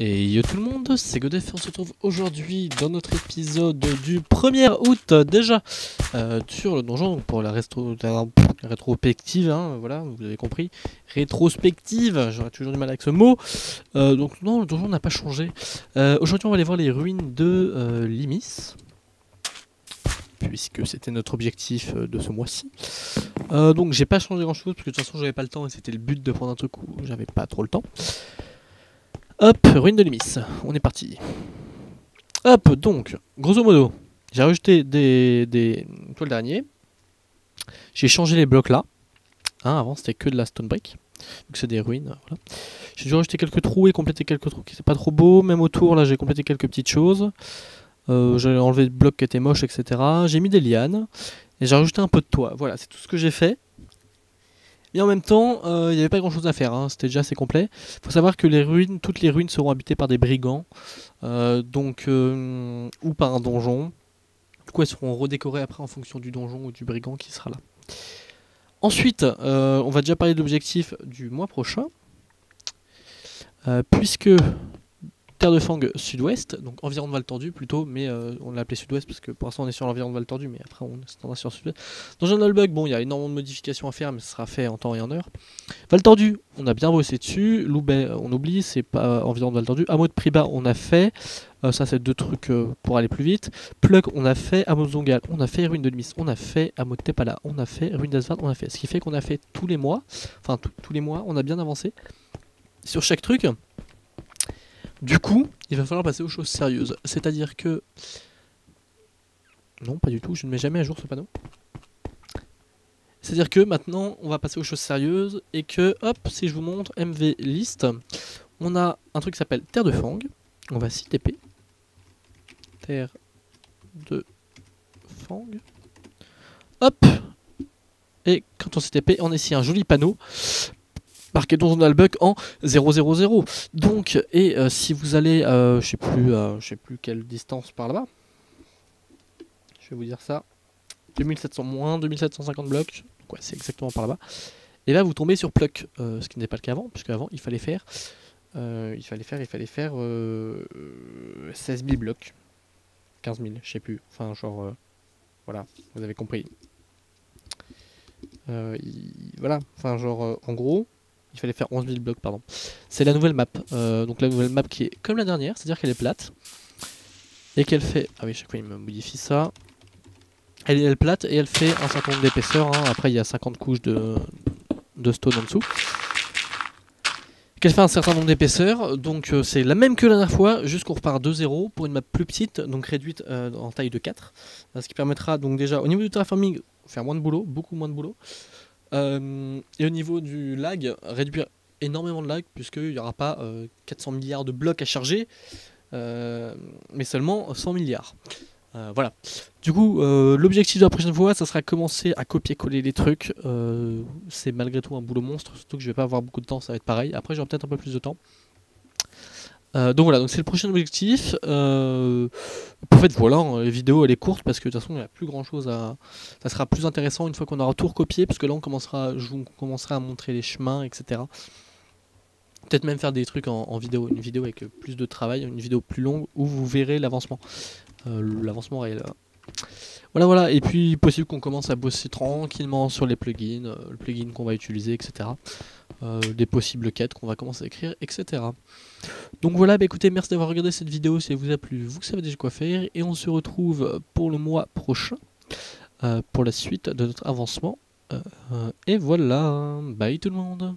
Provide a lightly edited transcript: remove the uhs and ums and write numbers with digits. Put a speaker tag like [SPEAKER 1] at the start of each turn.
[SPEAKER 1] Et yo tout le monde, c'est Godef et on se retrouve aujourd'hui dans notre épisode du 1er août déjà sur le donjon pour la rétrospective, hein, voilà, vous avez compris, rétrospective, j'aurais toujours du mal avec ce mot, donc non, le donjon n'a pas changé. Aujourd'hui on va aller voir les ruines de Limis, puisque c'était notre objectif de ce mois-ci. Donc j'ai pas changé grand chose parce que de toute façon j'avais pas le temps et c'était le but de prendre un truc où j'avais pas trop le temps. Hop, ruine de Limis, on est parti. Hop, donc, grosso modo, j'ai rajouté des toiles d'araignée. J'ai changé les blocs là. Hein, avant c'était que de la stone brick. Donc c'est des ruines, voilà. J'ai dû rajouter quelques trous et compléter quelques trous qui étaient pas trop beaux. Même autour, là j'ai complété quelques petites choses. J'ai enlevé des blocs qui étaient moches, etc. J'ai mis des lianes. Et j'ai rajouté un peu de toit. Voilà, c'est tout ce que j'ai fait. Et en même temps, il n'y avait pas grand chose à faire, hein. C'était déjà assez complet. Il faut savoir que toutes les ruines seront habitées par des brigands, ou par un donjon. Du coup, elles seront redécorées après en fonction du donjon ou du brigand qui sera là. Ensuite, on va déjà parler de l'objectif du mois prochain, puisque Terre de Fang sud-ouest, donc environ de Val Tordu plutôt, mais on l'a appelé sud-ouest parce que pour l'instant on est sur l'environ de Val Tordu, mais après on se sur sud-ouest. Dans Journal Bug, bon, il y a énormément de modifications à faire, mais ce sera fait en temps et en heure. Val Tordu, on a bien bossé dessus. Loubet, on oublie, c'est pas environ de Val Tordu. Hameau de Priba, on a fait. Ça, c'est deux trucs pour aller plus vite. Plug, on a fait. Hameau de Zongal, on a fait. Ruine de Limis, on a fait. Hameau de Tepala, on a fait. Ruine d'Asvard, on a fait. Ce qui fait qu'on a fait tous les mois. Enfin, tous les mois, on a bien avancé sur chaque truc. Du coup, il va falloir passer aux choses sérieuses. C'est-à-dire que... Non, pas du tout, je ne mets jamais à jour ce panneau. C'est-à-dire que maintenant, on va passer aux choses sérieuses et que, hop, si je vous montre MV List, on a un truc qui s'appelle Terre de Fang. On va s'y TP. Terre de Fang. Hop. Et quand on s'y TP, on a ici un joli panneau marqué Donjon Albuck en 000. Donc, et si vous allez, je sais plus quelle distance par là-bas. Je vais vous dire ça. 2700 moins 2750 blocs. Ouais, c'est exactement par là-bas. Et là, vous tombez sur Pluck, ce qui n'est pas le cas avant, puisque avant il fallait faire 16 000 blocs. 15 000, je sais plus. Enfin, genre, voilà, vous avez compris. Voilà, enfin, genre, en gros, il fallait faire 11 000 blocs, pardon. C'est la nouvelle map. Donc la nouvelle map qui est comme la dernière, c'est-à-dire qu'elle est plate. Et qu'elle fait... Ah oui, chaque fois il me modifie ça. Elle est plate et elle fait un certain nombre d'épaisseurs. Hein. Après, il y a 50 couches de stone en dessous. Qu'elle fait un certain nombre d'épaisseurs. Donc, c'est la même que la dernière fois, juste qu'on repart de 0 pour une map plus petite, donc réduite en taille de 4. Ce qui permettra, donc, déjà, au niveau du terraforming, faire moins de boulot, beaucoup moins de boulot. Et au niveau du lag, réduire énormément de lag, puisqu'il n'y aura pas 400 milliards de blocs à charger, mais seulement 100 milliards. Voilà. Du coup, l'objectif de la prochaine fois, ça sera commencer à copier-coller les trucs. C'est malgré tout un boulot monstre, surtout que je vais pas avoir beaucoup de temps, ça va être pareil. Après, j'aurai peut-être un peu plus de temps. Donc voilà, donc c'est le prochain objectif. En fait, voilà, hein, la vidéo elle est courte parce que de toute façon, il n'y a plus grand-chose à... Ça sera plus intéressant une fois qu'on aura tout recopié, parce que là, je vous commencerai à montrer les chemins, etc. Peut-être même faire des trucs en vidéo, une vidéo avec plus de travail, une vidéo plus longue où vous verrez l'avancement. L'avancement réel. Voilà, et puis possible qu'on commence à bosser tranquillement sur les plugins, le plugin qu'on va utiliser, etc. Des possibles quêtes qu'on va commencer à écrire, etc. Donc voilà, bah écoutez, merci d'avoir regardé cette vidéo, si elle vous a plu, vous savez déjà quoi faire, et on se retrouve pour le mois prochain, pour la suite de notre avancement. Et voilà, bye tout le monde.